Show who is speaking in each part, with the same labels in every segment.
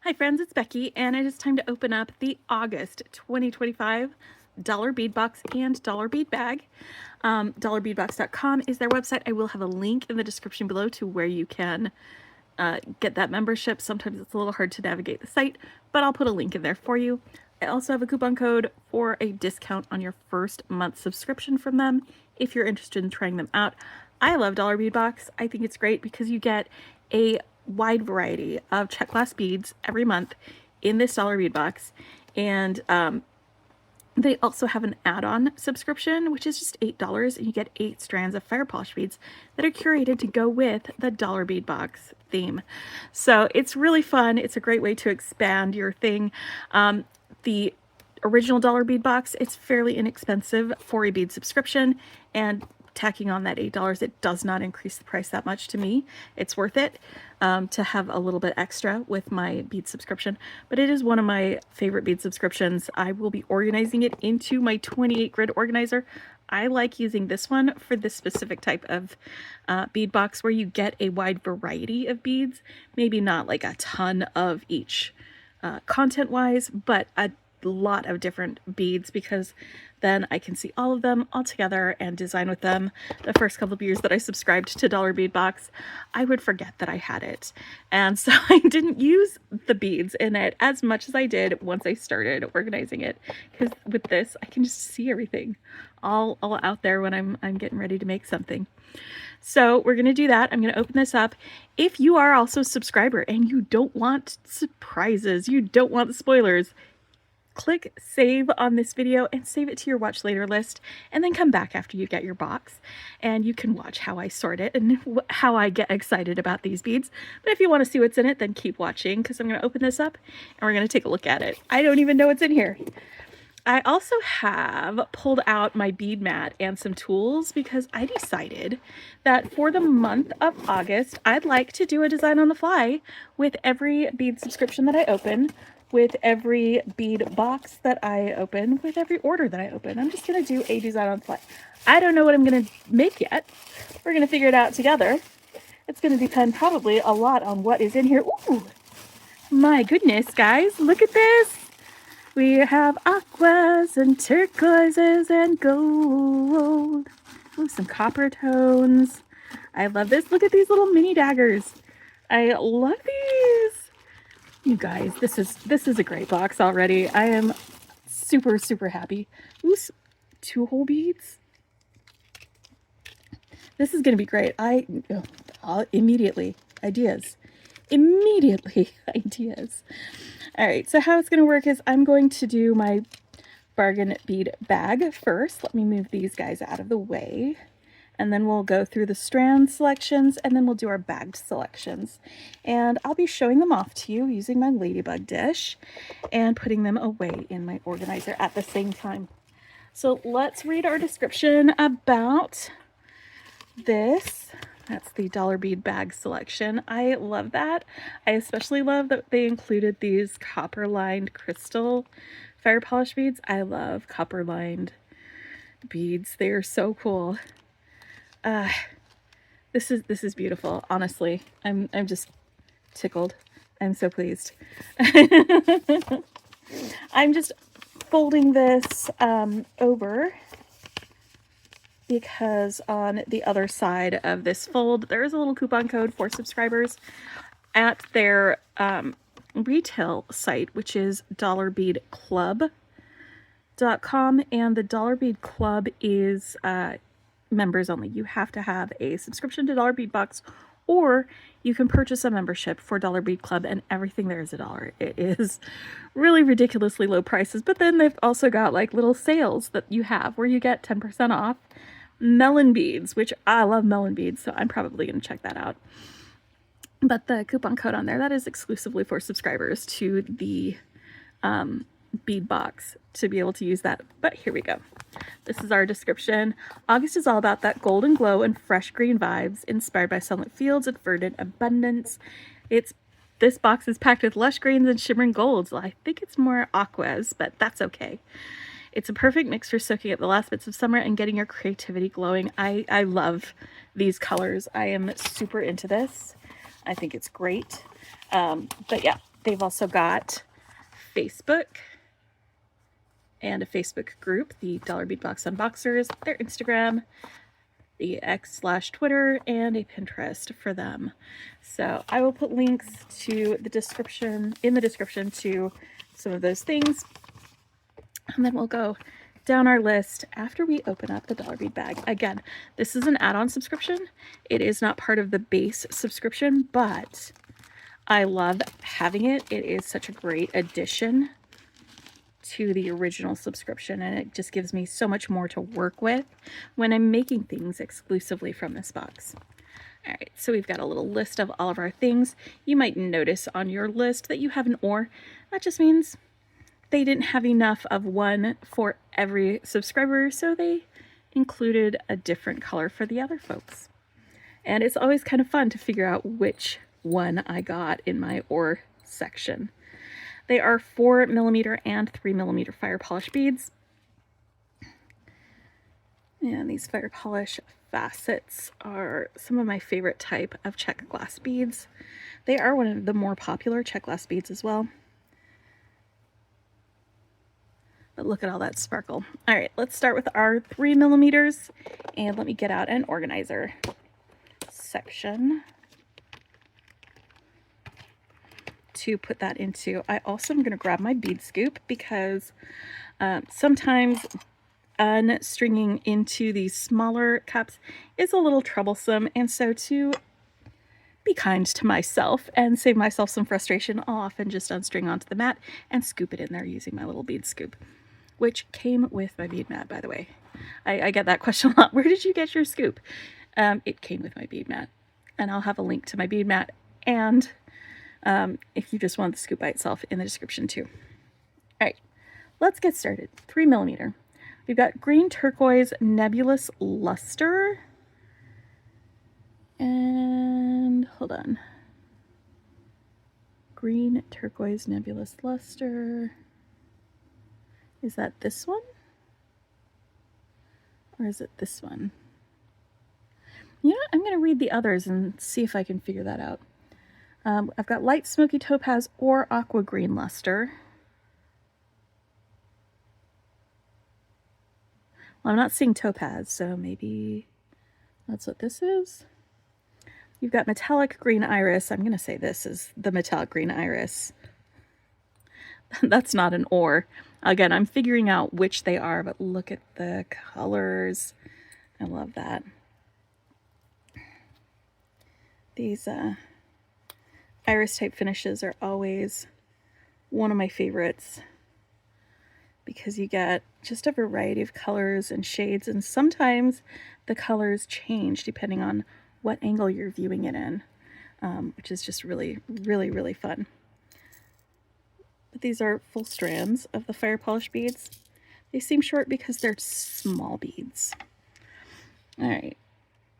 Speaker 1: Hi friends, it's Becky, and it is time to open up the August 2025 Dollar Bead Box and Dollar Bead Bag. Dollarbeadbox.com is their website. I will have a link in the description below to where you can get that membership. Sometimes it's a little hard to navigate the site, but I'll put a link in there for you. I also have a coupon code for a discount on your first month subscription from them if you're interested in trying them out. I love Dollar Bead Box. I think it's great because you get a wide variety of check glass beads every month in this Dollar Bead Box, and they also have an add-on subscription, which is just $8, and you get 8 strands of fire polish beads that are curated to go with the Dollar Bead Box theme. So it's really fun. It's a great way to expand your thing. The original Dollar Bead Box, it's fairly inexpensive for a bead subscription, and tacking on that $8, it does not increase the price that much to me. It's worth it to have a little bit extra with my bead subscription, but it is one of my favorite bead subscriptions. I will be organizing it into my 28 grid organizer. I like using this one for this specific type of bead box where you get a wide variety of beads, maybe not like a ton of each content wise, but a lot of different beads, because then I can see all of them all together and design with them. The first couple of years that I subscribed to Dollar Bead Box, I would forget that I had it, and so I didn't use the beads in it as much as I did once I started organizing it, because with this I can just see everything all out there when I'm getting ready to make something. So we're going to do that. I'm going to open this up. If you are also a subscriber and you don't want surprises, you don't want spoilers, click save on this video and save it to your watch later list, and then come back after you get your box and you can watch how I sort it and how I get excited about these beads. But if you want to see what's in it, then keep watching, because I'm going to open this up and we're going to take a look at it. I don't even know what's in here. I also have pulled out my bead mat and some tools because I decided that for the month of August, I'd like to do a design on the fly with every bead subscription that I open, with every bead box that I open, with every order that I open. I'm just going to do a design on the fly. I don't know what I'm going to make yet. We're going to figure it out together. It's going to depend probably a lot on what is in here. Ooh, my goodness, guys, look at this. We have aquas and turquoises and gold. Ooh, some copper tones. I love this. Look at these little mini daggers. I love these. You guys, this is a great box already. I am super happy. Ooh, 2 whole beads. This is gonna be great. I'll immediately ideas. All right, so how it's gonna work is I'm going to do my bargain bead bag first. Let me move these guys out of the way, and then we'll go through the strand selections, and then we'll do our bagged selections. And I'll be showing them off to you using my ladybug dish and putting them away in my organizer at the same time. So let's read our description about this. That's the Dollar Bead Bag selection. I love that. I especially love that they included these copper-lined crystal fire polish beads. I love copper-lined beads. They are so cool. This is beautiful. Honestly, I'm just tickled. I'm so pleased. I'm just folding this over because on the other side of this fold there is a little coupon code for subscribers at their retail site, which is dollarbeadclub.com, and the Dollar Bead Club is members only. You have to have a subscription to Dollar Bead Box, or you can purchase a membership for Dollar Bead Club, and everything there is $1. It is really ridiculously low prices, but then they've also got like little sales that you have where you get 10% off melon beads, which I love melon beads, so I'm probably going to check that out. But the coupon code on there, that is exclusively for subscribers to the bead box to be able to use that. But here we go. This is our description. August is all about that golden glow and fresh green vibes inspired by sunlit fields and verdant abundance. This box is packed with lush greens and shimmering golds. Well, I think it's more aquas, but that's okay. It's a perfect mix for soaking up the last bits of summer and getting your creativity glowing. I love these colors. I am super into this. I think it's great. But yeah, They've also got Facebook and a Facebook group, the Dollar Bead Box Unboxers, their Instagram, the X/Twitter, and a Pinterest for them. So I will put links to the description to some of those things, and then we'll go down our list after we open up the dollar bead bag. Again, this is an add-on subscription. It is not part of the base subscription, but I love having it. It is such a great addition to the original subscription, and it just gives me so much more to work with when I'm making things exclusively from this box. All right, so we've got a little list of all of our things. You might notice on your list that you have an or. That just means they didn't have enough of one for every subscriber, so they included a different color for the other folks. And it's always kind of fun to figure out which one I got in my or section. They are 4mm and 3mm fire polish beads. And these fire polish facets are some of my favorite type of check glass beads. They are one of the more popular check glass beads as well. But look at all that sparkle. All right, let's start with our 3mm, and let me get out an organizer section to put that into. I also am going to grab my bead scoop because sometimes unstringing into these smaller cups is a little troublesome, and so to be kind to myself and save myself some frustration, I'll often just unstring onto the mat and scoop it in there using my little bead scoop, which came with my bead mat, by the way. I get that question a lot. Where did you get your scoop? It came with my bead mat, and I'll have a link to my bead mat, and if you just want the scoop by itself, in the description too. All right, let's get started. 3mm. We've got green turquoise nebulous luster, and hold on. Green turquoise nebulous luster. Is that this one? Or is it this one? You know what? I'm going to read the others and see if I can figure that out. I've got light smoky topaz or aqua green luster. Well, I'm not seeing topaz, so maybe that's what this is. You've got metallic green iris. I'm going to say this is the metallic green iris. That's not an or. Again, I'm figuring out which they are, but look at the colors. I love that. These iris type finishes are always one of my favorites because you get just a variety of colors and shades, and sometimes the colors change depending on what angle you're viewing it in, which is just really, really, really fun. But these are full strands of the fire polish beads. They seem short because they're small beads. All right,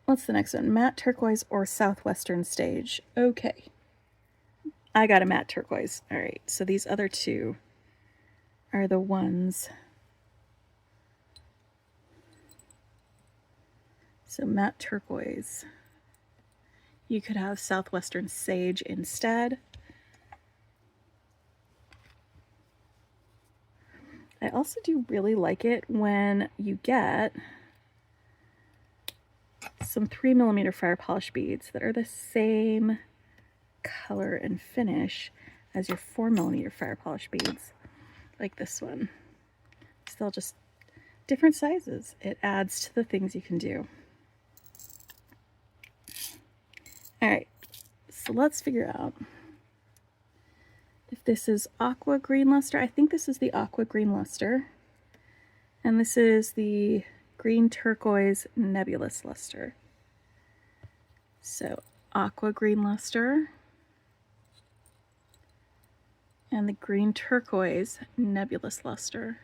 Speaker 1: what's the next one? Matte turquoise or southwestern stage? Okay, I got a matte turquoise. All right, so these other two are the ones. So matte turquoise. You could have southwestern sage instead. I also do really like it when you get some 3mm fire polish beads that are the same color and finish as your 4mm fire polish beads, like this one. Still just different sizes. It adds to the things you can do. All right, so let's figure out if this is aqua green luster. I think this is the aqua green luster, and this is the green turquoise nebulous luster. So aqua green luster and the green turquoise nebulous luster.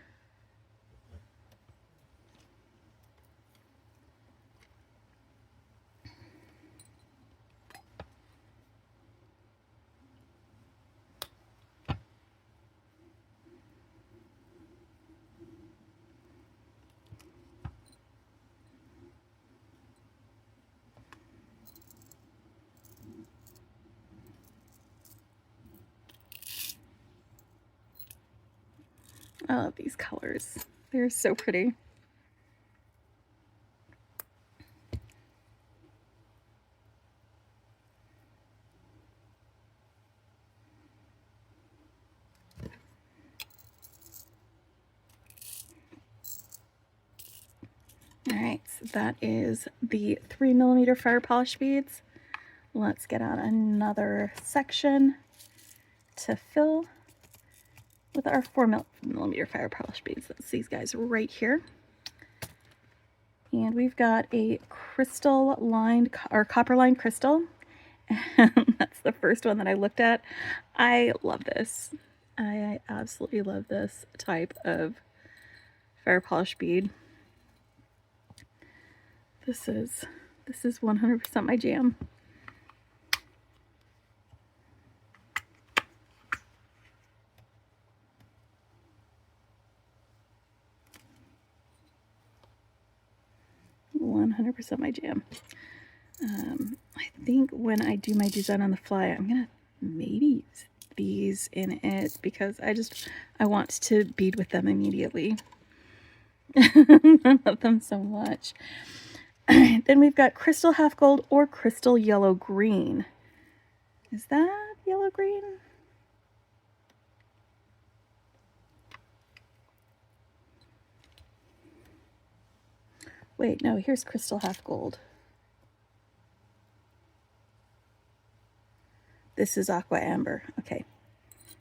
Speaker 1: I love these colors. They're so pretty. All right, so that is the 3mm fire polish beads. Let's get out another section to fill with our 4mm fire polish beads. That's these guys right here. And we've got a crystal lined or copper lined crystal. And that's the first one that I looked at. I love this. I absolutely love this type of fire polish bead. This is 100% my jam. My jam. I think when I do my design on the fly, I'm gonna maybe use these in it because I want to bead with them immediately. I love them so much. Then we've got crystal half gold or crystal yellow green. Is that yellow green? Wait, no, here's crystal half gold. This is aqua amber. Okay.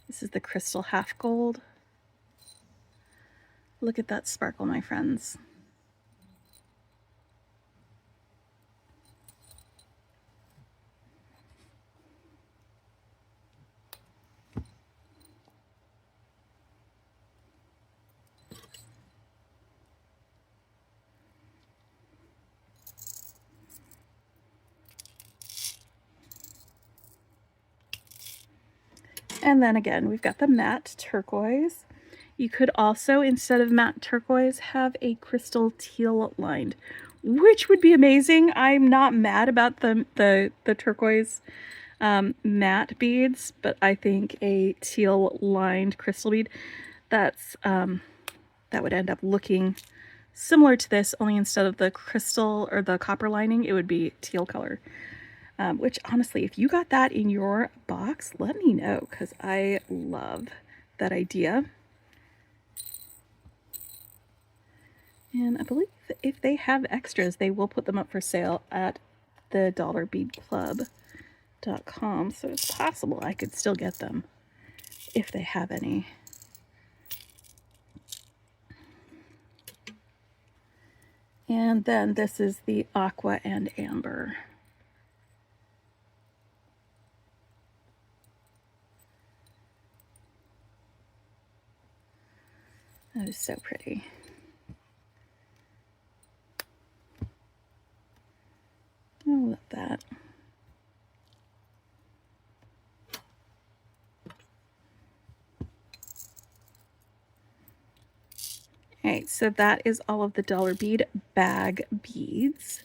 Speaker 1: This is the crystal half gold. Look at that sparkle, my friends. And then again, we've got the matte turquoise. You could also, instead of matte turquoise, have a crystal teal lined, which would be amazing. I'm not mad about the turquoise matte beads, but I think a teal lined crystal bead, that would end up looking similar to this, only instead of the crystal or the copper lining, it would be teal color. Which honestly, if you got that in your box, let me know, because I love that idea. And I believe if they have extras, they will put them up for sale at the dollarbeadclub.com. So it's possible I could still get them if they have any. And then this is the aqua and amber. That is so pretty. I love that. All right, so that is all of the dollar bead bag beads.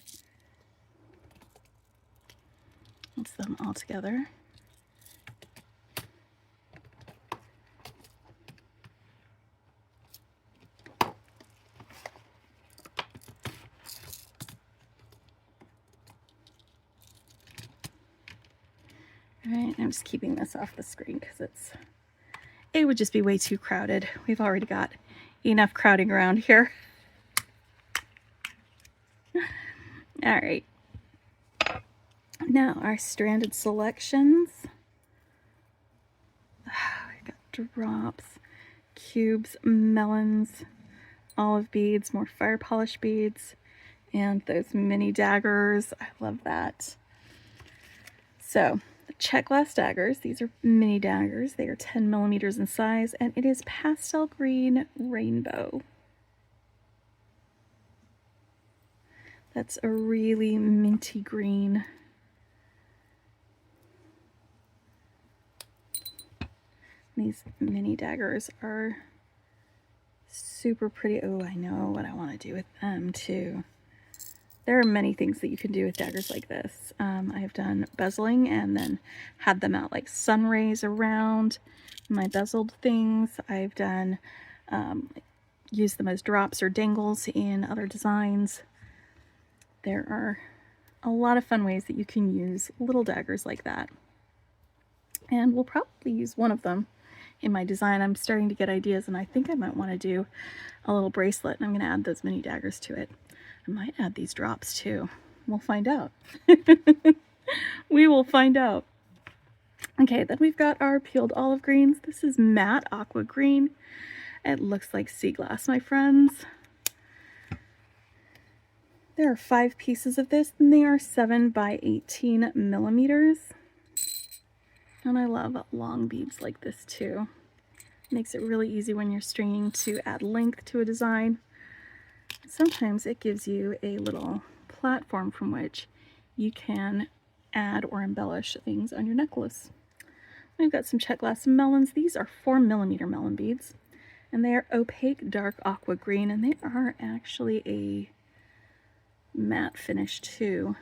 Speaker 1: Let's them all together. All right, I'm just keeping this off the screen because it would just be way too crowded. We've already got enough crowding around here. All right. Now our stranded selections. I got drops, cubes, melons, olive beads, more fire polish beads, and those mini daggers. I love that. So the check glass daggers, these are mini daggers. They are 10mm in size, and it is pastel green rainbow. That's a really minty green. These mini daggers are super pretty. Oh, I know what I want to do with them too. There are many things that you can do with daggers like this. I've done bezeling and then had them out like sun rays around my bezeled things. I've done use them as drops or dangles in other designs. There are a lot of fun ways that you can use little daggers like that. And we'll probably use one of them in my design. I'm starting to get ideas, and I think I might want to do a little bracelet, and I'm going to add those mini daggers to it. I might add these drops too. We'll find out. We will find out. Okay, then we've got our peeled olive greens. This is matte aqua green. It looks like sea glass, my friends. There are 5 pieces of this, and they are 7 by 18 millimeters. And I love long beads like this too. Makes it really easy when you're stringing to add length to a design. Sometimes it gives you a little platform from which you can add or embellish things on your necklace. We've got some check glass melons. These are 4 millimeter melon beads, and they are opaque dark aqua green, and they are actually a matte finish too.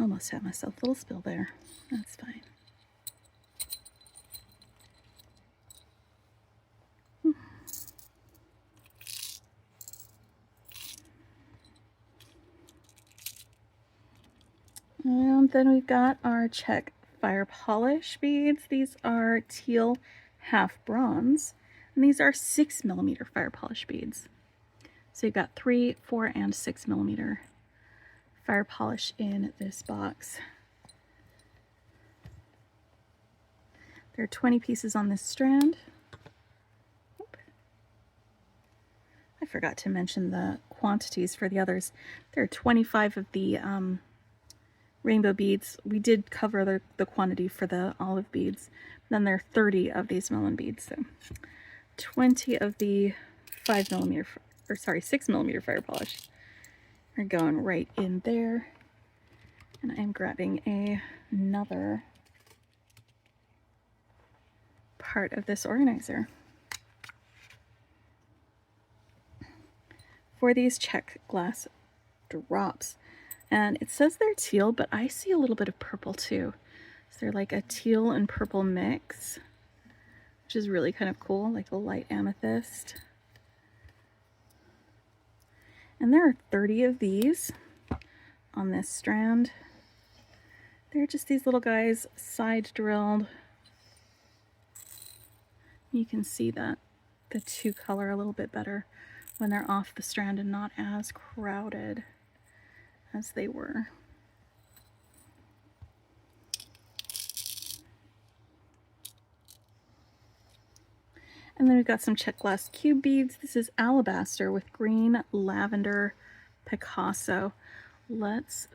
Speaker 1: Almost had myself a little spill there. That's fine. And then we've got our check fire polish beads. These are teal half bronze, and these are 6 millimeter fire polish beads. So you've got 3, 4, and 6 millimeter fire polish in this box. There are 20 pieces on this strand. I forgot to mention the quantities for the others. There are 25 of the rainbow beads. We did cover the quantity for the olive beads. Then there are 30 of these melon beads. So 20 of the 6 millimeter fire polish are going right in there. And I'm grabbing another part of this organizer. For these check glass drops, and it says they're teal, but I see a little bit of purple too. So they're like a teal and purple mix, which is really kind of cool, like a light amethyst. And there are 30 of these on this strand. They're just these little guys, side drilled. You can see that the 2 color a little bit better when they're off the strand and not as crowded as they were. And then we've got some check glass cube beads. This is alabaster with green, lavender, Picasso. Let's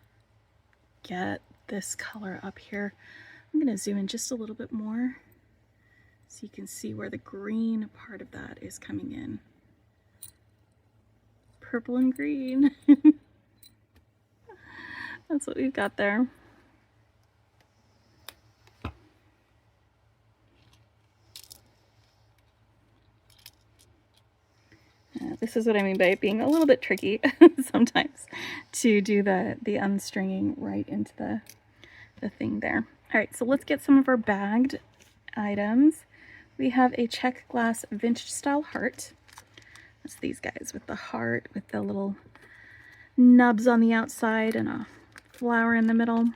Speaker 1: get this color up here. I'm going to zoom in just a little bit more so you can see where the green part of that is coming in. Purple and green. That's what we've got there. This is what I mean by it being a little bit tricky sometimes to do the unstringing right into the thing there. All right, so let's get some of our bagged items. We have a check glass vintage style heart. That's these guys with the heart, with the little nubs on the outside and a flower in the middle.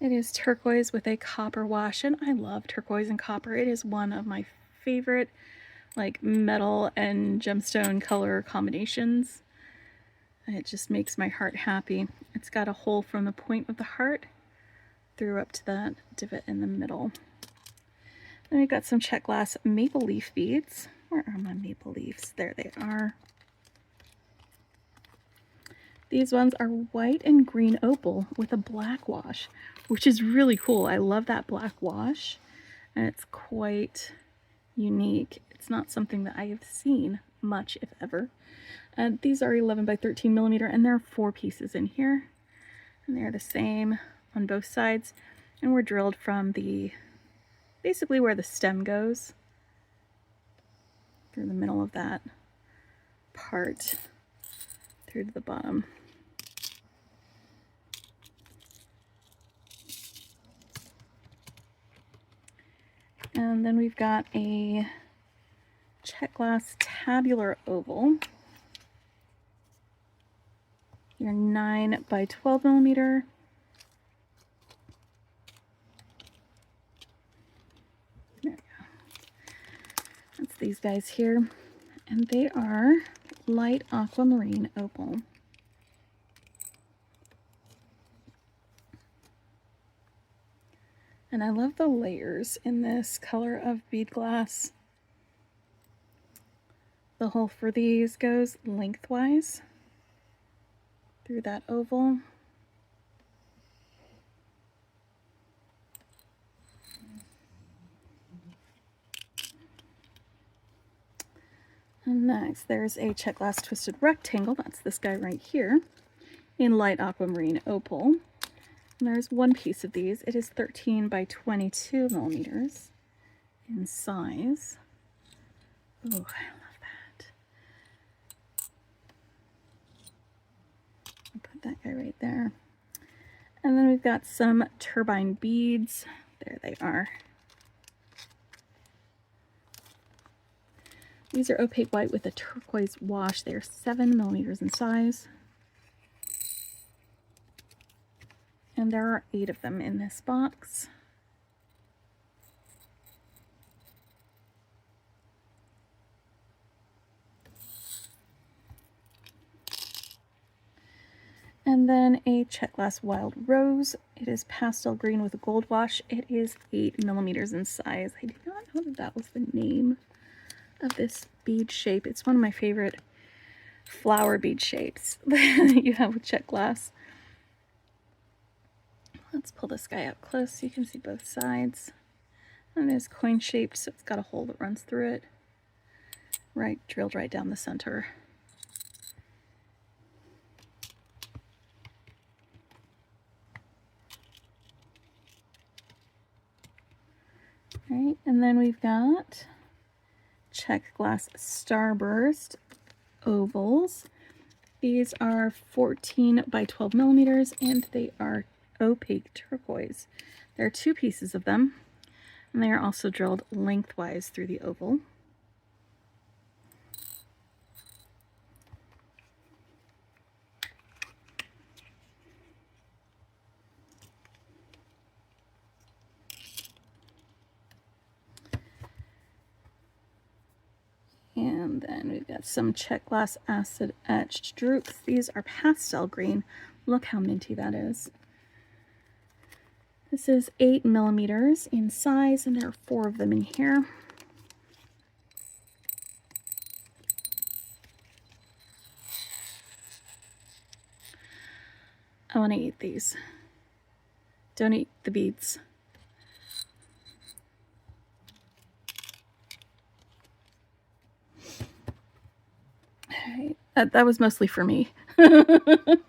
Speaker 1: It is turquoise with a copper wash, and I love turquoise and copper. It is one of my favorite like metal and gemstone color combinations. It just makes my heart happy. It's got a hole from the point of the heart through up to that divot in the middle. Then we've got some check glass maple leaf beads. Where are my maple leaves? There they are. These ones are white and green opal with a black wash, which is really cool. I love that black wash, and it's quite unique. It's not something that I have seen much, if ever. These are 11 by 13 millimeter, and there are 4 pieces in here, and they're the same on both sides, and we're drilled from the basically where the stem goes through the middle of that part through to the bottom. And then we've got a check glass tabular oval. Your 9 by 12 millimeter. There we go. That's these guys here. And they are light aquamarine opal. And I love the layers in this color of bead glass. The hole for these goes lengthwise through that oval. And next, there's a check glass twisted rectangle. That's this guy right here in light aquamarine opal. And there's one piece of these. It is 13 by 22 millimeters in size. Oh, I love that. I'll put that guy right there. And then we've got some turbine beads. There they are. These are opaque white with a turquoise wash. They are 7 millimeters in size. And there are 8 of them in this box. And then a check glass wild rose. It is pastel green with a gold wash. It is 8 millimeters in size. I did not know that that was the name of this bead shape. It's one of my favorite flower bead shapes that you have with check glass. Let's pull this guy up close so you can see both sides. And it is coin shaped, so it's got a hole that runs through it, right, drilled right down the center. All right, and then we've got check glass starburst ovals. These are 14 by 12 millimeters and they are opaque turquoise. There are 2 pieces of them and they are also drilled lengthwise through the oval. And then we've got some check glass acid etched drupes. These are pastel green. Look how minty that is. This is 8 millimeters in size, and there are 4 of them in here. I want to eat these. Don't eat the beads. That was mostly for me. I'm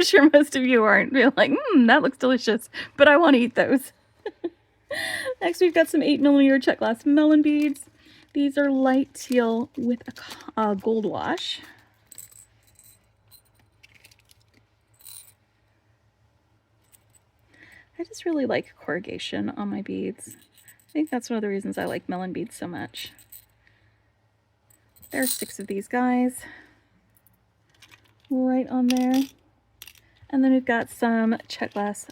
Speaker 1: sure most of you aren't. You're like, that looks delicious, but I want to eat those. Next, we've got some 8 millimeter check glass melon beads. These are light teal with a gold wash. I just really like corrugation on my beads. I think that's one of the reasons I like melon beads so much. There's 6 of these guys right on there. And then we've got some check glass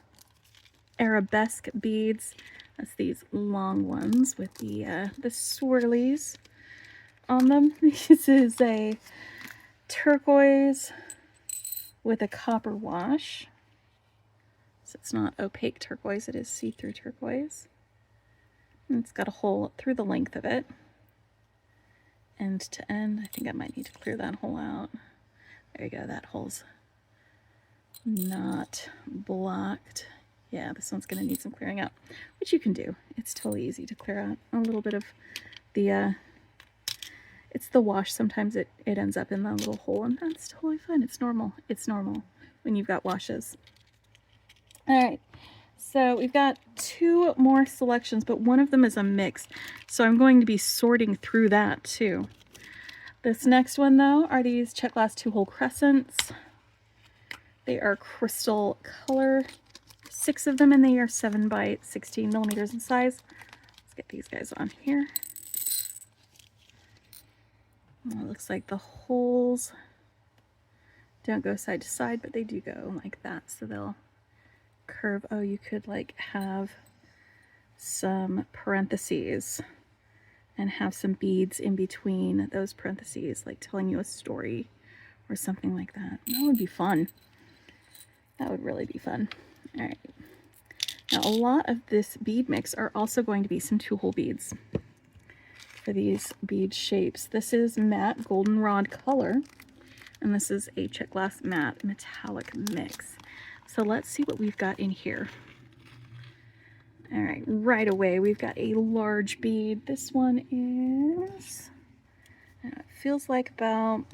Speaker 1: arabesque beads. That's these long ones with the swirlies on them. This is a turquoise with a copper wash. So it's not opaque turquoise, it is see-through turquoise. And it's got a hole through the length of it. End to end. I think I might need to clear that hole out. There you go, that hole's not blocked. Yeah, this one's gonna need some clearing out, which you can do. It's totally easy to clear out a little bit of the, it's the wash. Sometimes it ends up in that little hole, and that's totally fine. It's normal. It's normal when you've got washes. All right, So we've got 2 more selections, but one of them is a mix. So I'm going to be sorting through that too. This next one though are these check glass 2-hole crescents. They are crystal color, 6 of them, and they are 7 by 16 millimeters in size. Let's get these guys on here. Oh, it looks like the holes don't go side to side, but they do go like that, so they'll curve. Oh, you could like have some parentheses and have some beads in between those parentheses, like telling you a story or something like that. That would be fun. That would really be fun. All right. Now, a lot of this bead mix are also going to be some 2-hole beads for these bead shapes. This is matte goldenrod color, and this is a check glass matte metallic mix. So let's see what we've got in here. All right, right away we've got a large bead. This one is, it feels like about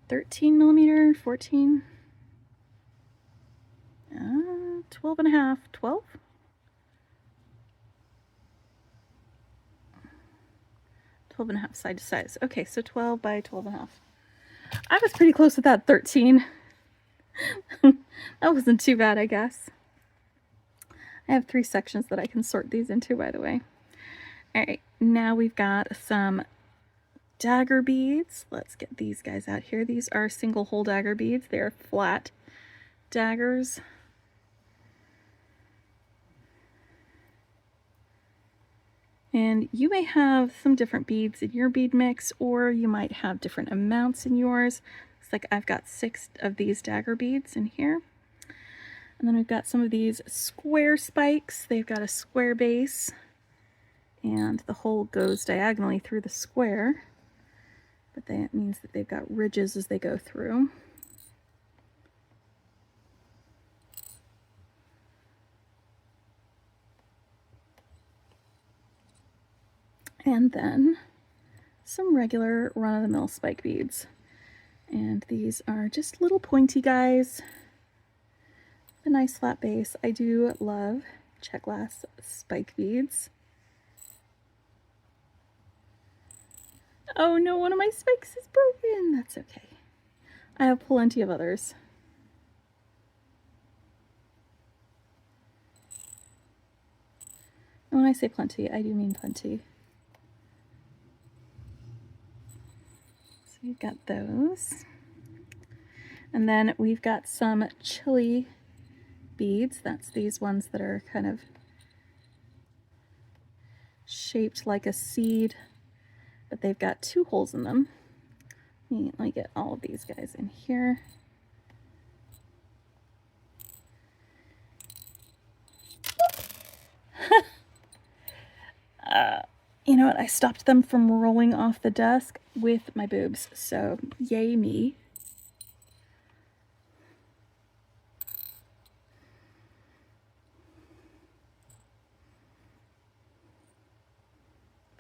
Speaker 1: 13 millimeter, 14, 12 and a half, 12? 12 and a half side to side. Okay, so 12 by 12 and a half. I was pretty close with that 13. That wasn't too bad, I guess. I have 3 sections that I can sort these into, by the way. All right, now we've got some dagger beads. Let's get these guys out here. These are single hole dagger beads. They're flat daggers. And you may have some different beads in your bead mix, or you might have different amounts in yours. Looks like I've got 6 of these dagger beads in here. And then we've got some of these square spikes. They've got a square base, and the hole goes diagonally through the square, but that means that they've got ridges as they go through. And then some regular run-of-the-mill spike beads. And these are just little pointy guys. A nice flat base. I do love check glass spike beads. Oh no, one of my spikes is broken. That's okay. I have plenty of others. And when I say plenty, I do mean plenty. So we've got those. And then we've got some chili beads. That's these ones that are kind of shaped like a seed, but they've got 2 holes in them. Let me get all of these guys in here. You know what? I stopped them from rolling off the desk with my boobs, so yay me.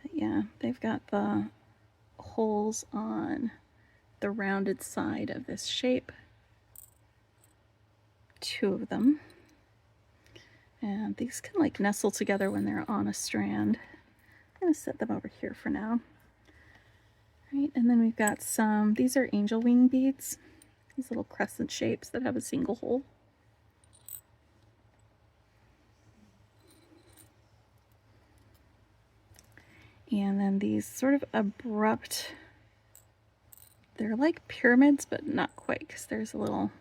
Speaker 1: But yeah, they've got the holes on the rounded side of this shape. 2 of them. And these can like nestle together when they're on a strand. I'm going to set them over here for now. All right, and then we've got some, these are angel wing beads. These little crescent shapes that have a single hole. And then these sort of abrupt, they're like pyramids, but not quite, because there's a little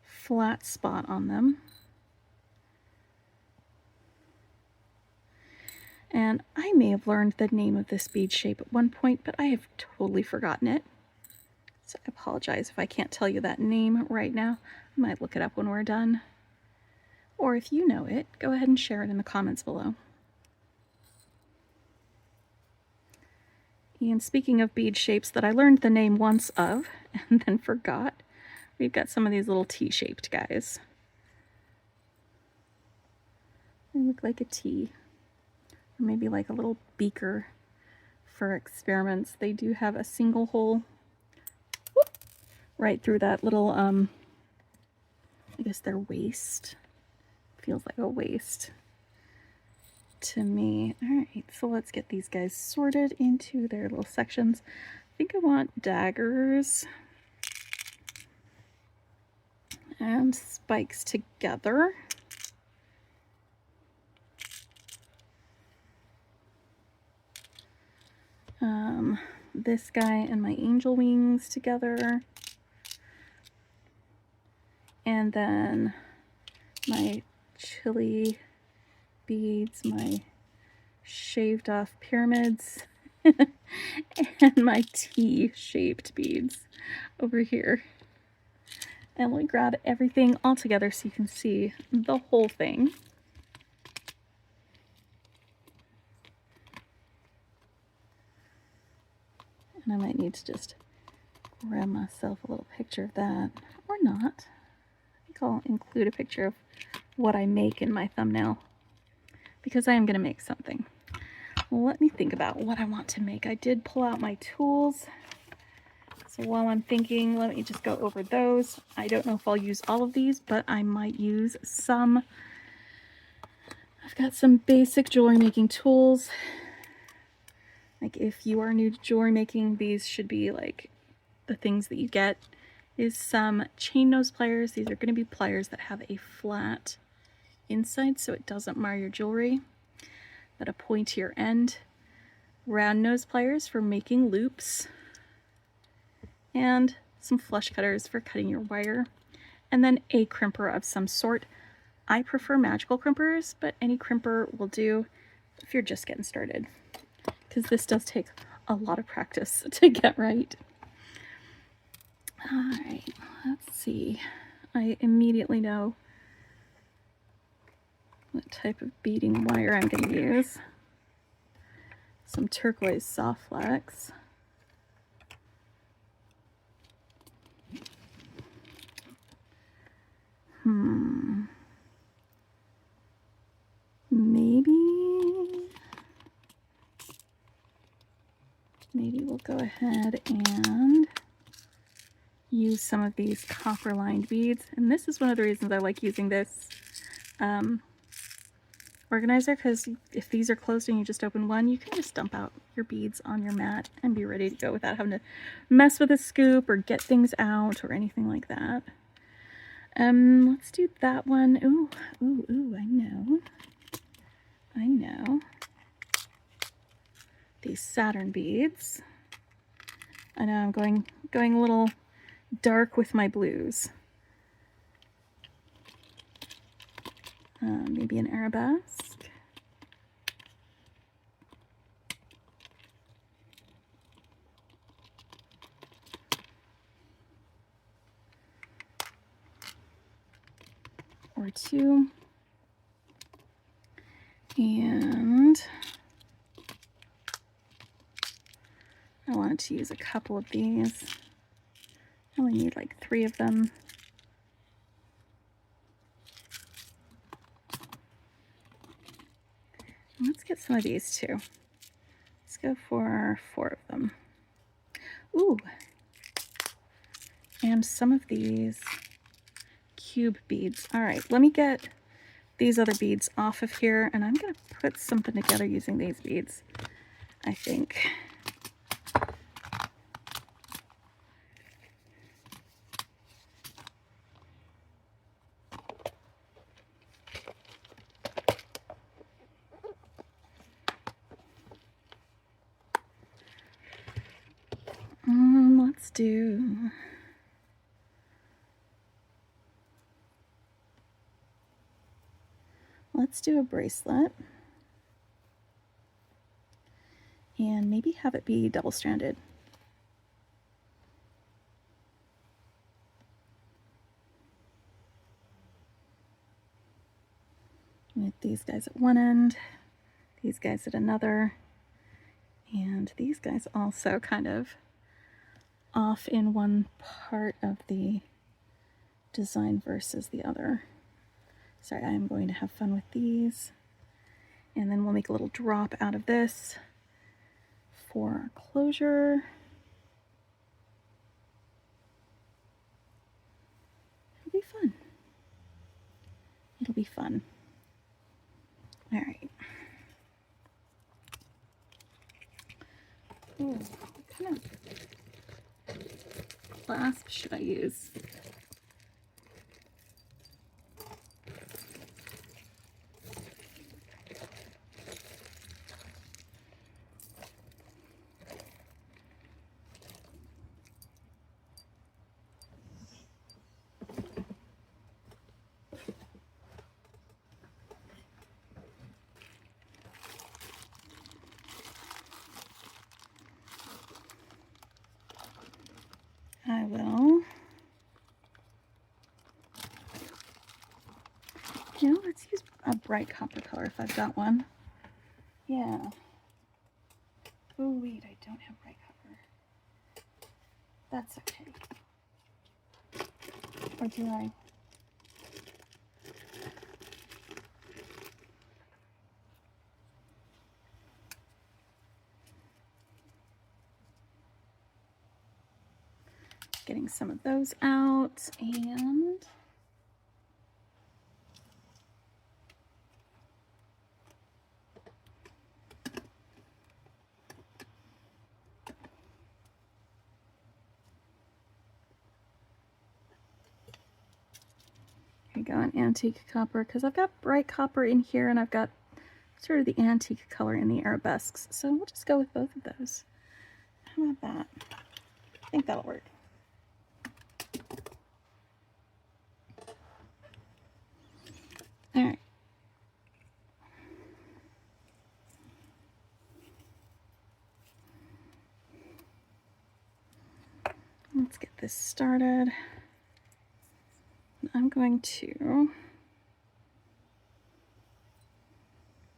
Speaker 1: flat spot on them. And I may have learned the name of this bead shape at one point, but I have totally forgotten it. So I apologize if I can't tell you that name right now. I might look it up when we're done. Or if you know it, go ahead and share it in the comments below. And speaking of bead shapes that I learned the name once of and then forgot, we've got some of these little T-shaped guys. They look like a T. Or maybe like a little beaker for experiments. They do have a single hole right through that little, I guess their waist. Feels like a waste to me. All right, so let's get these guys sorted into their little sections. I think I want daggers and spikes together. This guy and my angel wings together. And then my chili beads, my shaved off pyramids, and my T-shaped beads over here. And we'll grab everything all together so you can see the whole thing. And I might need to just grab myself a little picture of that, or not. I think I'll include a picture of what I make in my thumbnail, because I am going to make something. Let me think about what I want to make. I did pull out my tools. So while I'm thinking, let me just go over those. I don't know if I'll use all of these, but I might use some. I've got some basic jewelry making tools. Like if you are new to jewelry making, these should be like the things that you get. Is some chain nose pliers. These are going to be pliers that have a flat inside so it doesn't mar your jewelry, but a pointier end. Round nose pliers for making loops. And some flush cutters for cutting your wire. And then a crimper of some sort. I prefer magical crimpers, but any crimper will do if you're just getting started, because this does take a lot of practice to get right. All right, let's see. I immediately know what type of beading wire I'm going to use. Some turquoise soft flex. Maybe we'll go ahead and use some of these copper lined beads. And this is one of the reasons I like using this organizer, because if these are closed and you just open one, you can just dump out your beads on your mat and be ready to go without having to mess with a scoop or get things out or anything like that. Let's do that one. Ooh, I know. These Saturn beads. I know I'm going a little dark with my blues. Maybe an arabesque. Or two. And I wanted to use a couple of these. I only need like 3 of them. Let's get some of these too. Let's go for 4 of them. Ooh. And some of these cube beads. All right, let me get these other beads off of here, and I'm going to put something together using these beads, I think. Let's do a bracelet. And maybe have it be double-stranded. With these guys at one end, these guys at another, and these guys also kind of off in one part of the design versus the other. Sorry, I am going to have fun with these. And then we'll make a little drop out of this for our closure. It'll be fun. It'll It'll be fun. All right. Ooh, what kind of clasp should I use? I will. You know, let's use a bright copper color if I've got one. Yeah. Oh, wait, I don't have bright copper. That's okay. Or do I? Getting some of those out, and here we go, an antique copper, because I've got bright copper in here and I've got sort of the antique color in the arabesques. So we'll just go with both of those. How about that? I think that'll work. All right. Let's get this started. I'm going to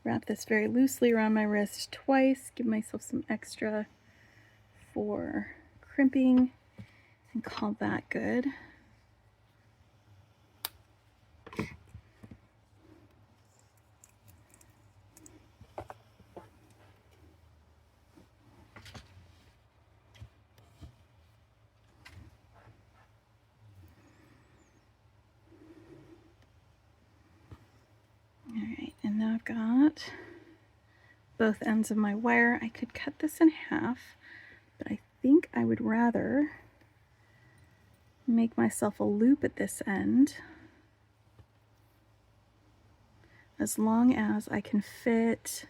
Speaker 1: wrap this very loosely around my wrist twice, give myself some extra for crimping, and call that good. Alright, and now I've got both ends of my wire. I could cut this in half, but I think I would rather make myself a loop at this end, as long as I can fit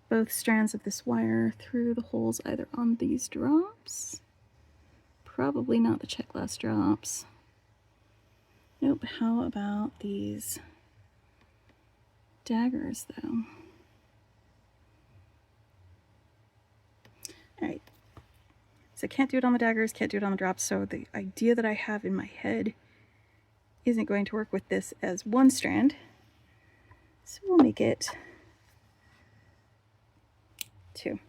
Speaker 1: both strands of this wire through the holes either on these drops, probably not the check glass drops. Nope, how about these daggers though? Alright, so can't do it on the daggers, can't do it on the drops, so the idea that I have in my head isn't going to work with this as one strand. So we'll make it two.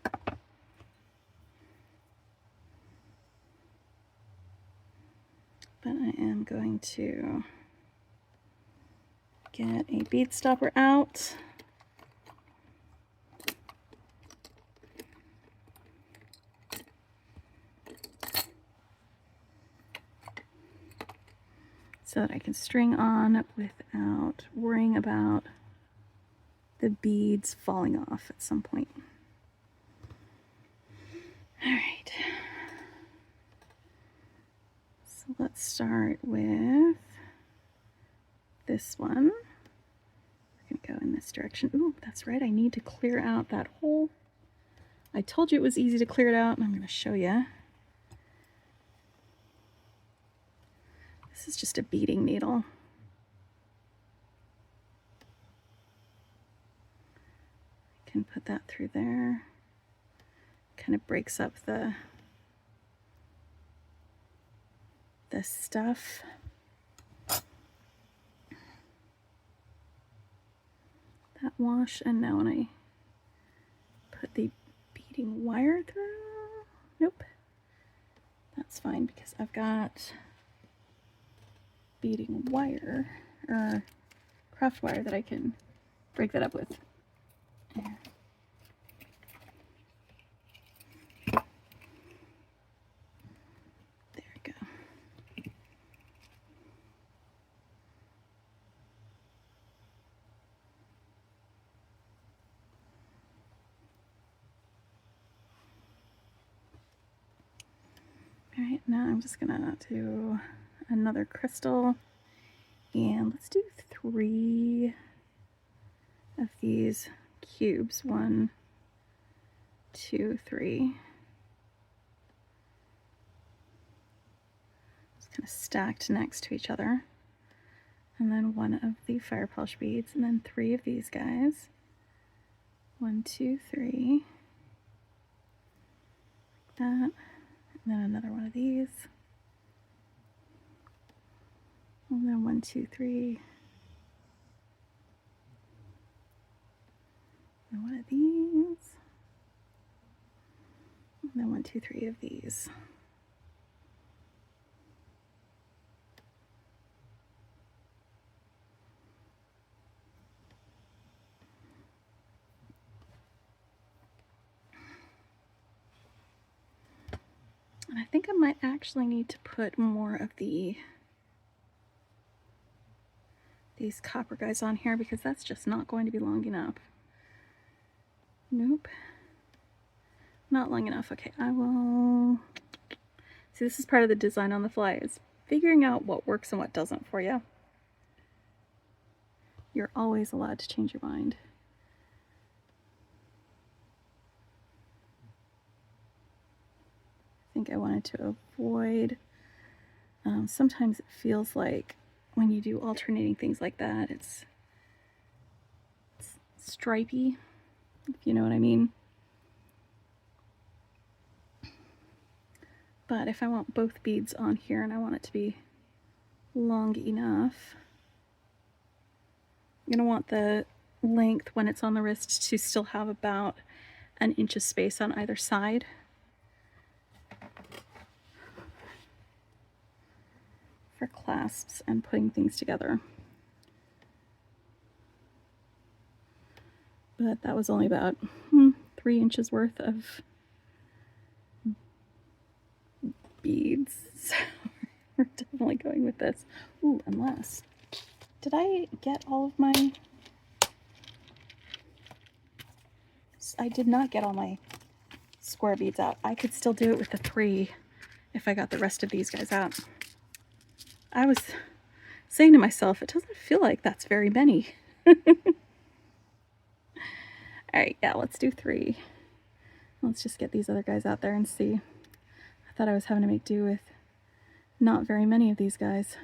Speaker 1: But I am going to get a bead stopper out. So that I can string on without worrying about the beads falling off at some point. All right. So let's start with this one. We're gonna go in this direction. Ooh, that's right, I need to clear out that hole. I told you it was easy to clear it out, and I'm gonna show you. This is just a beading needle. I can put that through there. Kind of breaks up the stuff. That wash, and now when I put the beading wire through, nope, that's fine because I've got beading wire, or craft wire, that I can break that up with. There. There we go. right, now I'm just gonna do another crystal, and let's do 3 of these cubes. 1, 2, 3. Just kind of stacked next to each other. And then 1 of the fire polish beads, and then 3 of these guys. 1, 2, 3. Like that. And then another one of these. And then 1, 2, 3. And one of these. And then 1, 2, 3 of these. And I think I might actually need to put more of these copper guys on here, because that's just not going to be long enough. Nope. Not long enough. Okay, I will... See, this is part of the design on the fly, is figuring out what works and what doesn't for you. You're always allowed to change your mind. I think I wanted to avoid... sometimes it feels like when you do alternating things like that, it's stripy, if you know what I mean. But if I want both beads on here and I want it to be long enough, I'm going to want the length when it's on the wrist to still have about 1 inch of space on either side. For clasps and putting things together. But that was only about 3 inches worth of beads. So we're definitely going with this. Ooh, unless... Did I get all of my... I did not get all my square beads out. I could still do it with the 3 if I got the rest of these guys out. I was saying to myself, it doesn't feel like that's very many. Alright, yeah, let's do 3. Let's just get these other guys out there and see. I thought I was having to make do with not very many of these guys.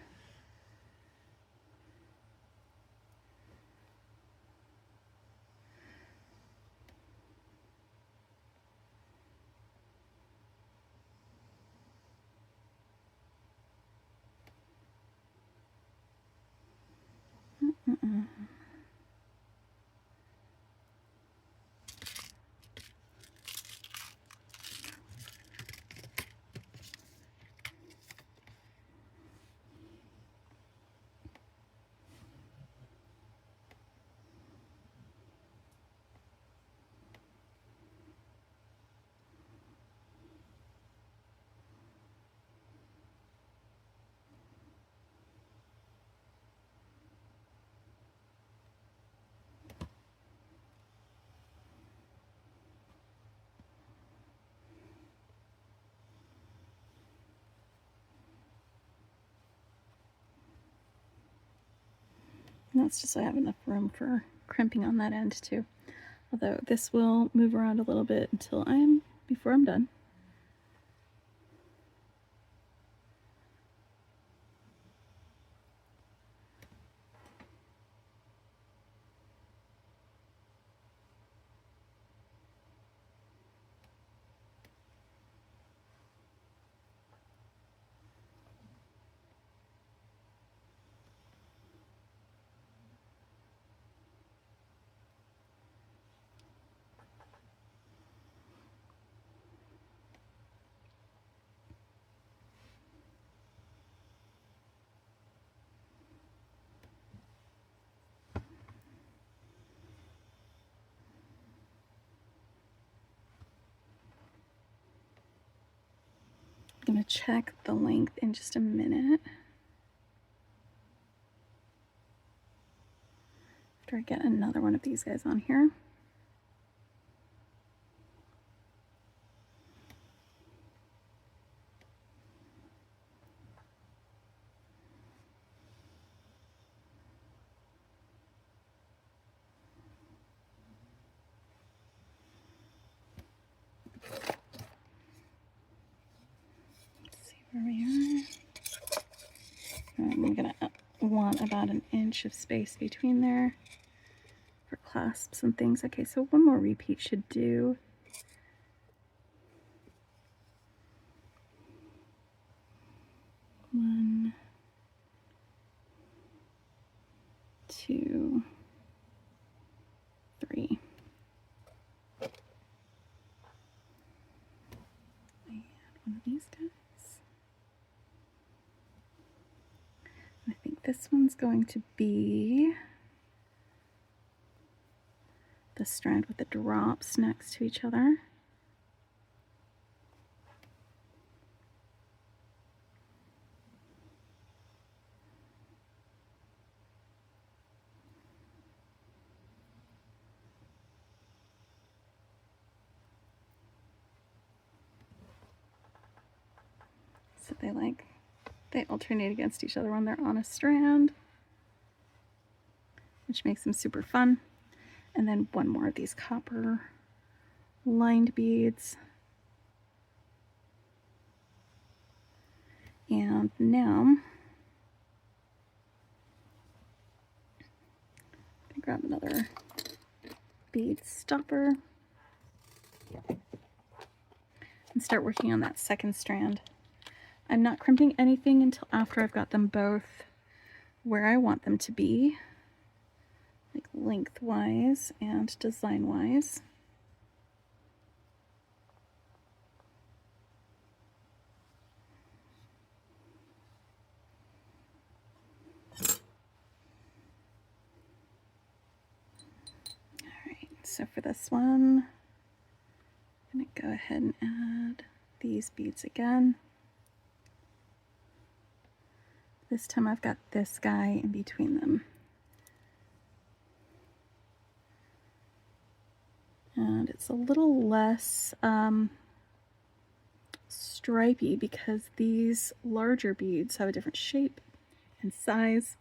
Speaker 1: And that's just so I have enough room for crimping on that end too. Although this will move around a little bit before I'm done. I'm going to check the length in just a minute. After I get another one of these guys on here. There we are. I'm gonna want about an inch of space between there for clasps and things. Okay, so one more repeat should do. One, two, three. And one of these guys. I think this one's going to be the strand with the drops next to each other. So they alternate against each other when they're on a strand, which makes them super fun. And then one more of these copper lined beads. And now I'm gonna grab another bead stopper and start working on that second strand. I'm not crimping anything until after I've got them both where I want them to be, like lengthwise and design-wise. Alright, so for this one, I'm going to go ahead and add these beads again. This time I've got this guy in between them. And it's a little less stripy because these larger beads have a different shape and size.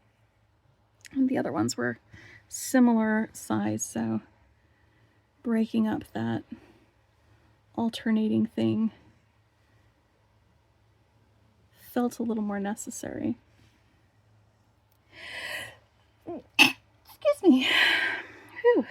Speaker 1: And the other ones were similar size, so breaking up that alternating thing felt a little more necessary. Excuse me. Whew.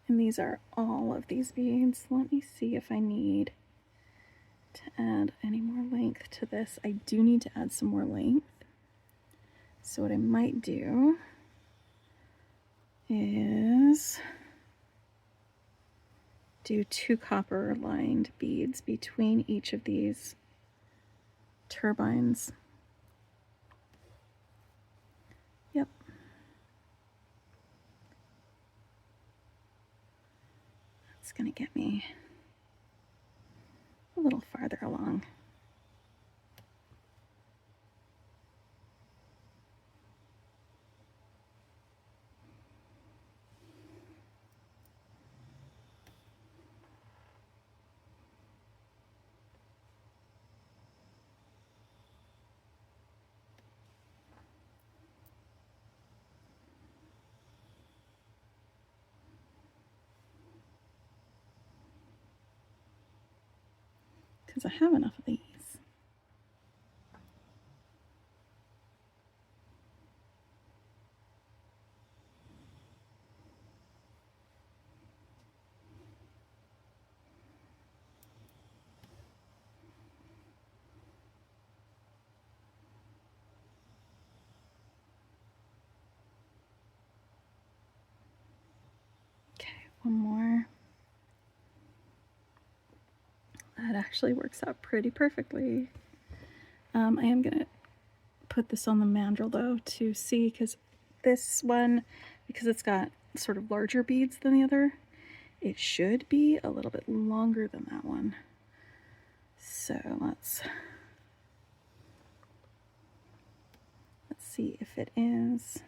Speaker 1: And these are all of these beads. Let me see if I need to add any more length to this. I do need to add some more length. So what I might do is do 2 copper lined beads between each of these turbines. Yep. That's going to get me a little farther along. Because I have enough of these. Okay, one more. That actually works out pretty perfectly. I am going to put this on the mandrel though to see, because this one, because it's got sort of larger beads than the other, it should be a little bit longer than that one. So let's see if it is.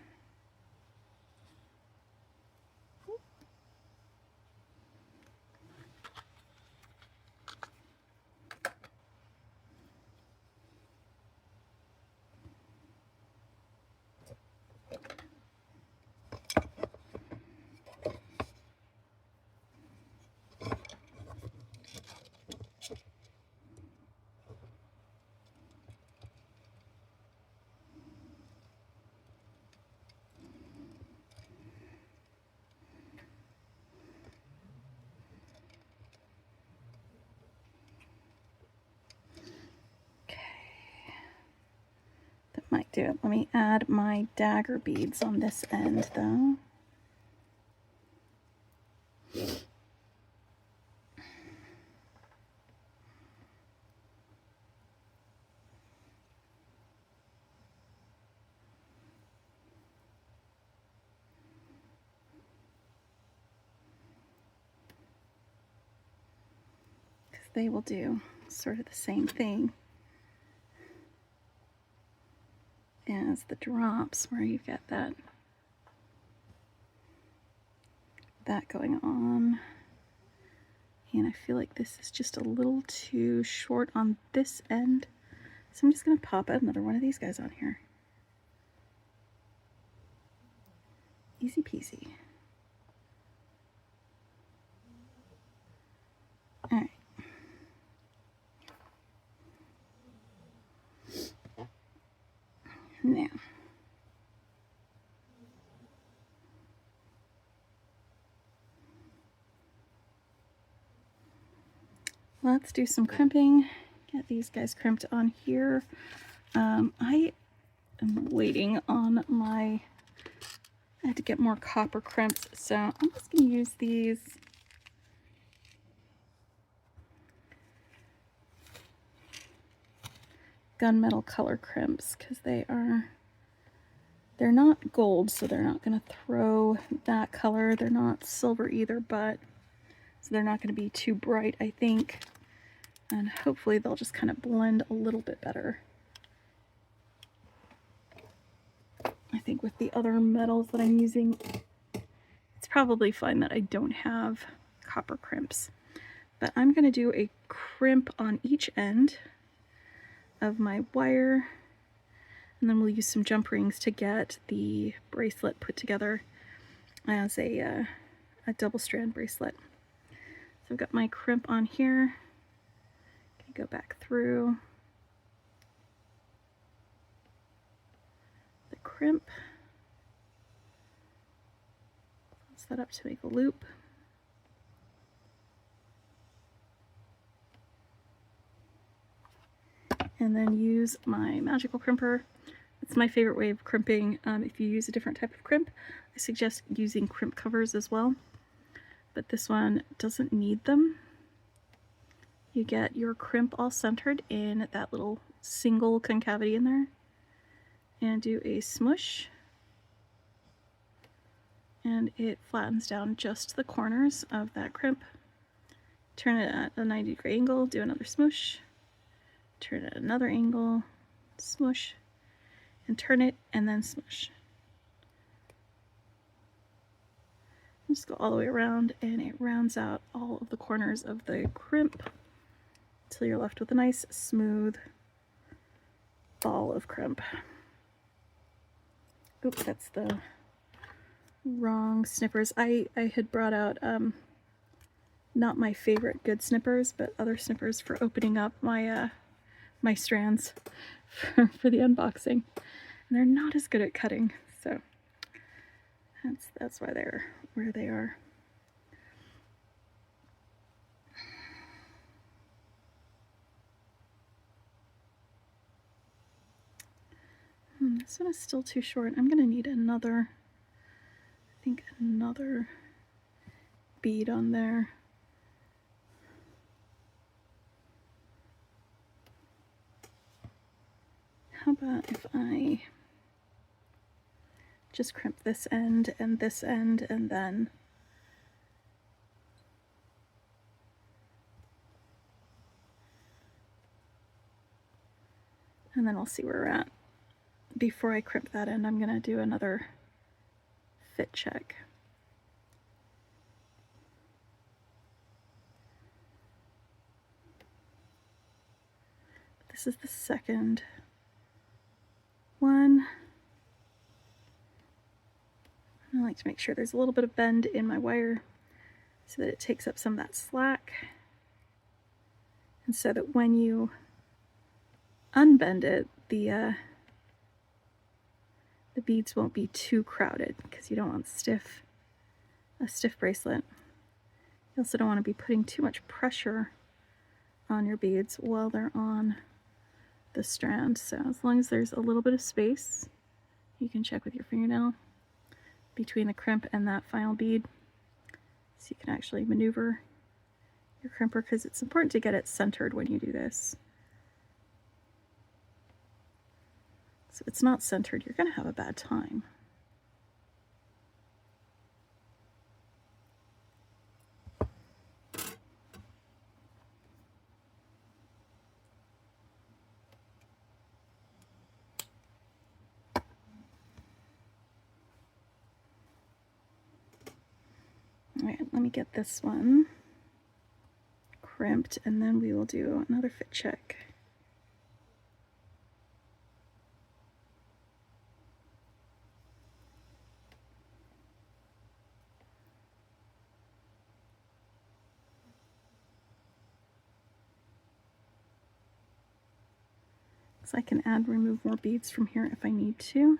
Speaker 1: do it. Let me add my dagger beads on this end though. Because they will do sort of the same thing as the drops, where you get that going on. And I feel like this is just a little too short on this end, so I'm just going to pop another one of these guys on here. Easy peasy. All right. Now, let's do some crimping. Get these guys crimped on here. I am waiting on I had to get more copper crimps, so I'm just going to use these gunmetal color crimps because they're not gold, so they're not going to throw that color. They're not silver either, but so they're not going to be too bright, I think. And hopefully they'll just kind of blend a little bit better. I think with the other metals that I'm using, it's probably fine that I don't have copper crimps. But I'm going to do a crimp on each end of my wire, and then we'll use some jump rings to get the bracelet put together as a double-strand bracelet. So I've got my crimp on here. Go back through the crimp, close that up to make a loop, and then use my magical crimper. It's my favorite way of crimping. If you use a different type of crimp, I suggest using crimp covers as well, but this one doesn't need them. You get your crimp all centered in that little single concavity in there, and do a smush, and it flattens down just the corners of that crimp. Turn it at a 90-degree angle, do another smush, turn it at another angle, smush, and turn it, and then smush. Just go all the way around, and it rounds out all of the corners of the crimp until you're left with a nice smooth ball of crimp. Oops, that's the wrong snippers. I had brought out not my favorite good snippers, but other snippers for opening up my my strands for the unboxing, and they're not as good at cutting, so that's why they're where they are. This one is still too short. I'm gonna need another, I think another bead on there. How about if I just crimp this end, and then we'll see where we're at. Before I crimp that end, I'm going to do another fit check. This is the second one. I like to make sure there's a little bit of bend in my wire so that it takes up some of that slack, and so that when you unbend it, the beads won't be too crowded, because you don't want a stiff bracelet. You also don't want to be putting too much pressure on your beads while they're on the strand. So as long as there's a little bit of space, you can check with your fingernail between the crimp and that final bead, so you can actually maneuver your crimper, because it's important to get it centered when you do this. So if it's not centered, you're going to have a bad time. All right, let me get this one crimped, and then we will do another fit check. So I can remove more beads from here if I need to.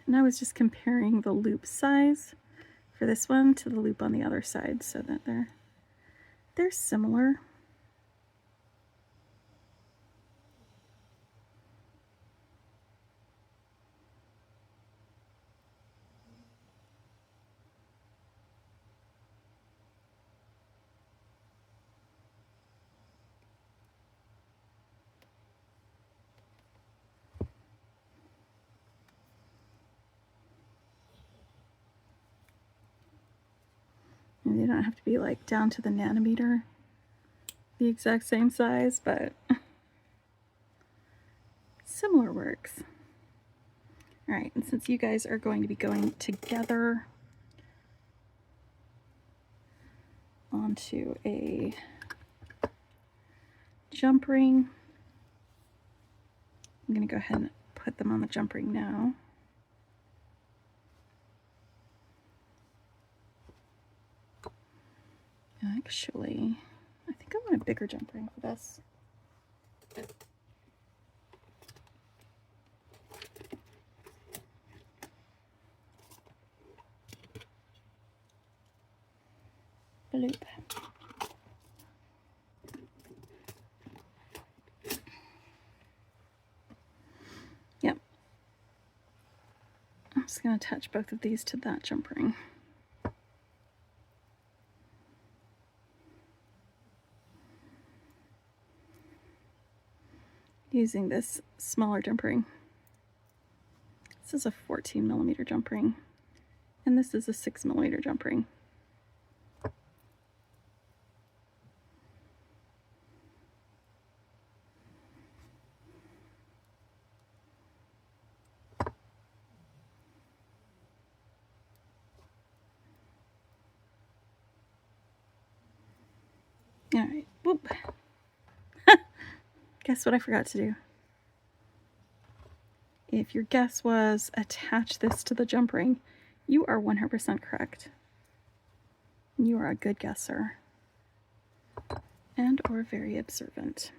Speaker 1: And I was just comparing the loop size for this one to the loop on the other side, so that they're similar. And they don't have to be like down to the nanometer, the exact same size, but similar works. All right, and since you guys are going to be going together onto a jump ring, I'm going to go ahead and put them on the jump ring now. Actually, I think I want a bigger jump ring for this. Bloop. Yep. I'm just going to attach both of these to that jump ring. Using this smaller jump ring. This is a 14mm jump ring, and this is a 6mm jump ring. All right, whoop. Guess what I forgot to do? If your guess was attach this to the jump ring, you are 100% correct. You are a good guesser and or very observant.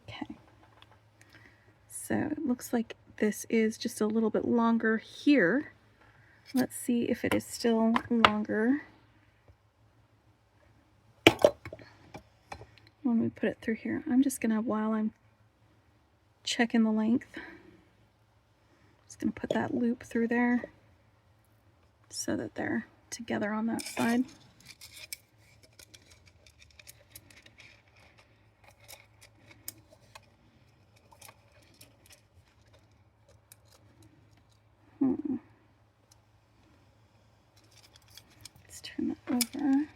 Speaker 1: Okay, so it looks like this is just a little bit longer here. Let's see if it is still longer when we put it through here. I'm just gonna, while I'm checking the length, just gonna put that loop through there so that they're together on that side. Let's turn that over.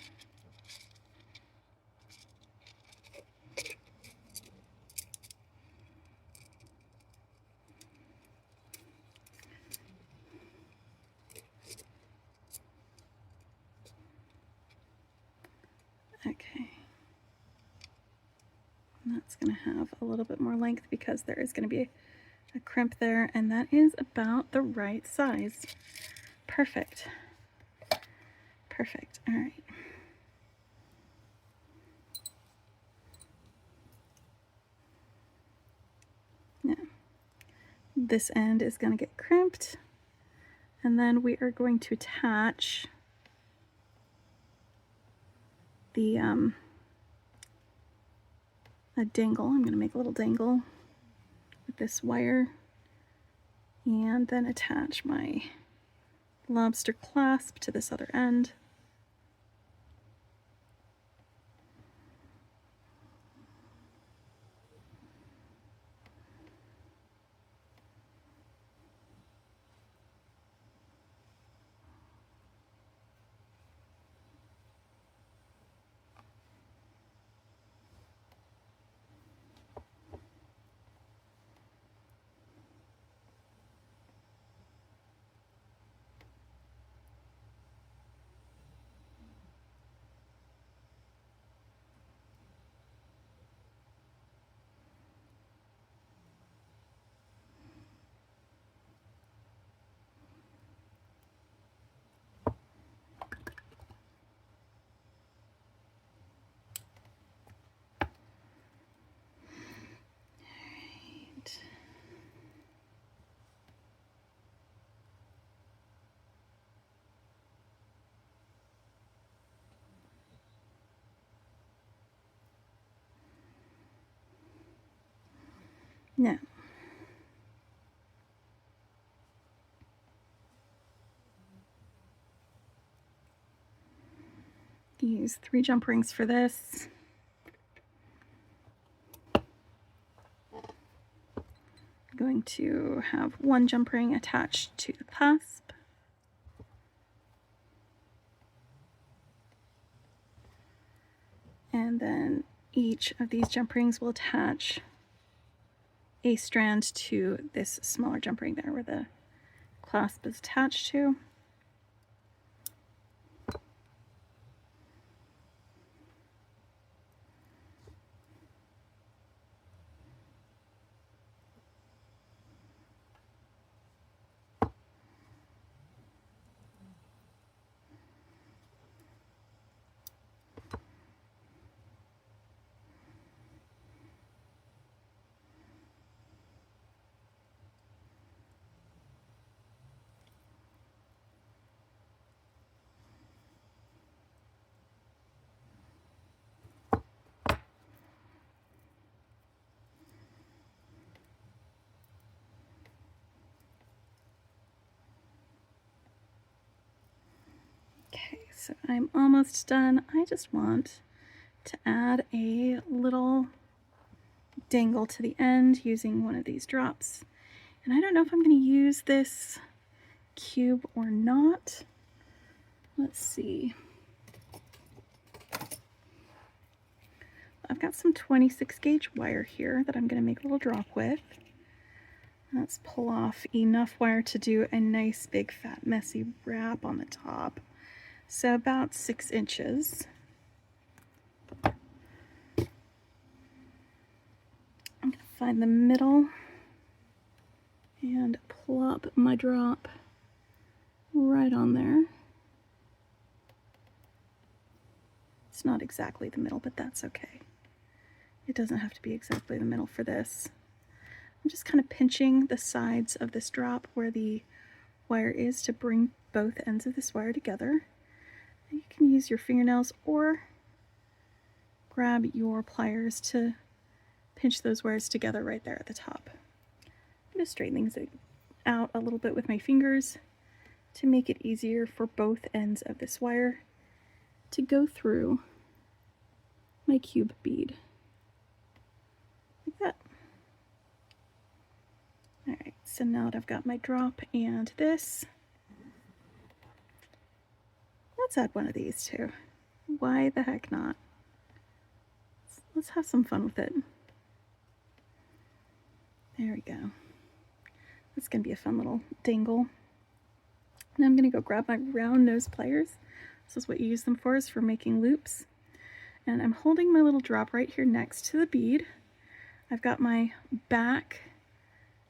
Speaker 1: Okay, that That's going to have a little bit more length because there is going to be a crimp there, and that is about the right size. Perfect. Perfect. All right. Now, this end is going to get crimped, and then we are going to attach the a dangle. I'm going to make a little dangle with this wire, and then attach my lobster clasp to this other end. Now, use 3 jump rings for this. I'm going to have 1 jump ring attached to the clasp. And then each of these jump rings will attach a strand to this smaller jump ring there where the clasp is attached to. Okay, so I'm almost done. I just want to add a little dangle to the end using one of these drops. And I don't know if I'm going to use this cube or not. Let's see. I've got some 26 gauge wire here that I'm going to make a little drop with. Let's pull off enough wire to do a nice big fat messy wrap on the top. So about 6 inches. I'm going to find the middle and plop my drop right on there. It's not exactly the middle, but that's okay. It doesn't have to be exactly the middle for this. I'm just kind of pinching the sides of this drop where the wire is to bring both ends of this wire together. You can use your fingernails or grab your pliers to pinch those wires together right there at the top. I'm going to straighten things out a little bit with my fingers to make it easier for both ends of this wire to go through my cube bead. Like that. Alright, so now that I've got my drop and this, let's add one of these too. Why the heck not? Let's have some fun with it. There we go. That's going to be a fun little dangle. Now I'm going to go grab my round nose pliers. This is what you use them for, is for making loops. And I'm holding my little drop right here next to the bead. I've got my back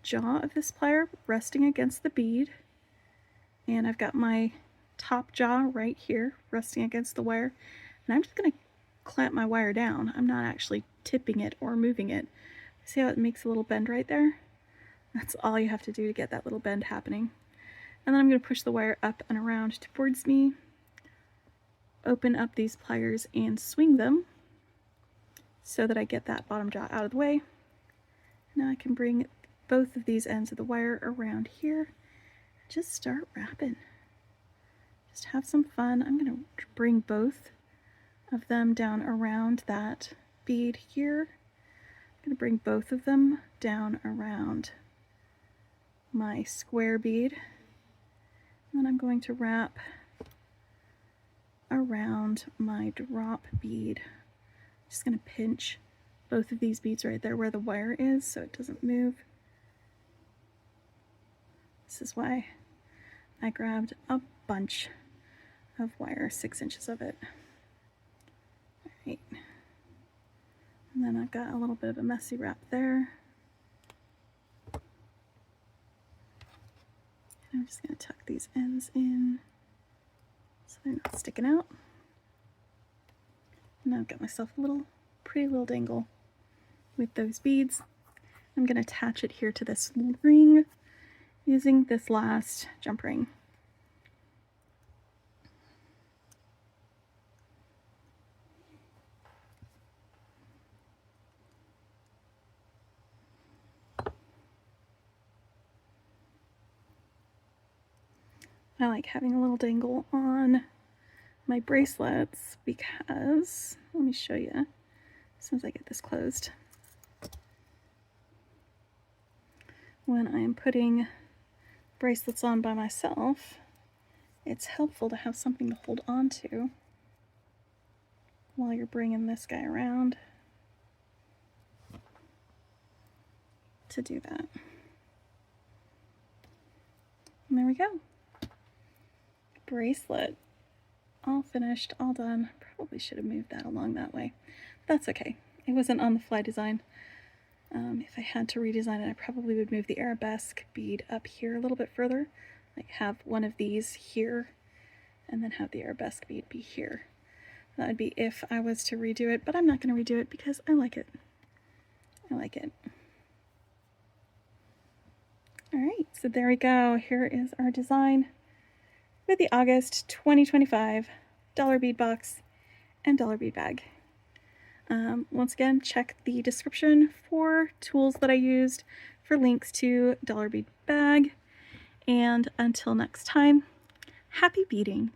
Speaker 1: jaw of this plier resting against the bead, and I've got my top jaw right here resting against the wire, and I'm just going to clamp my wire down. I'm not actually tipping it or moving it. See how it makes a little bend right there? That's all you have to do to get that little bend happening. And then I'm going to push the wire up and around towards me, open up these pliers and swing them so that I get that bottom jaw out of the way. Now I can bring both of these ends of the wire around here and just start wrapping. Just have some fun. I'm going to bring both of them down around that bead here. I'm going to bring both of them down around my square bead. And then I'm going to wrap around my drop bead. Just going to pinch both of these beads right there where the wire is so it doesn't move. This is why I grabbed a bunch of wire, 6 inches of it. All right. And then I've got a little bit of a messy wrap there. I'm just going to tuck these ends in so they're not sticking out. And now I've got myself a pretty little dangle with those beads. I'm going to attach it here to this ring using this last jump ring. I like having a little dangle on my bracelets because, let me show you as soon as I get this closed. When I am putting bracelets on by myself, it's helpful to have something to hold on to while you're bringing this guy around to do that. And there we go. Bracelet all finished, all done. Probably should have moved that along that way. That's okay. It wasn't on the fly design. If I had to redesign it, I probably would move the arabesque bead up here a little bit further. Like have one of these here and then have the arabesque bead be here. That would be if I was to redo it, but I'm not going to redo it because I like it. I like it. All right, so there we go. Here is our design with the August 2025 dollar bead box and dollar bead bag. Once again, check the description for tools that I used, for links to dollar bead bag, and until next time, happy beading!